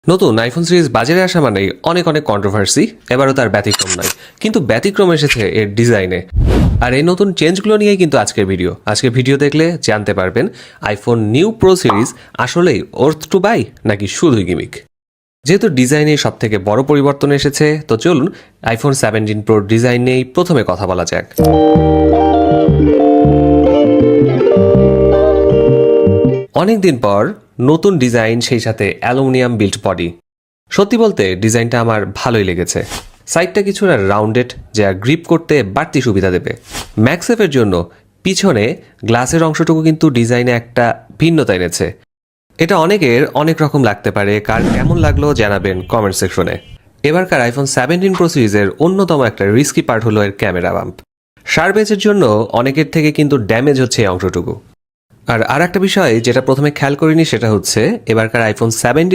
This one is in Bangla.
নতুন আইফোন সিরিজ বাজারে আসা মানেই অনেক কন্ট্রোভার্সি, এবারও তার ব্যতিক্রম নয়। কিন্তু ব্যতিক্রম এসেছে এর ডিজাইনে। আর এই নতুন চেঞ্জগুলো নিয়েই কিন্তু আজকের ভিডিও দেখলে জানতে পারবেন আইফোন নিউ প্রো সিরিজ আসলেই ওর্থ টু বাই নাকি শুধুই গিমিক। যেহেতু ডিজাইনে সব থেকে বড় পরিবর্তন এসেছে, তো চলুন আইফোন 17 প্রোর ডিজাইন নিয়েই প্রথমে কথা বলা যাক। অনেকদিন পর নতুন ডিজাইন, সেই সাথে অ্যালুমিনিয়াম বিল্ট বডি। সত্যি বলতে ডিজাইনটা আমার ভালোই লেগেছে। সাইডটা কিছুটা রাউন্ডেড, যা গ্রিপ করতে বাড়তি সুবিধা দেবে। ম্যাক্সেফের জন্য পিছনে গ্লাসের অংশটুকু কিন্তু ডিজাইনে একটা ভিন্নতা এনেছে। এটা অনেকের অনেক রকম লাগতে পারে, কার কেমন লাগলো জানাবেন কমেন্ট সেকশনে। এবারকার আইফোন 17 প্রো সিরিজের অন্যতম একটা রিস্কি পার্ট হলো এর ক্যামেরা বাম্প। শার্প এজের জন্য অনেকের থেকে কিন্তু ড্যামেজ হচ্ছে এই অংশটুকু। আর একটা বিষয় যেটা প্রথমে খেয়াল করিনি, সেটা হচ্ছে এবারকার আইফোন 17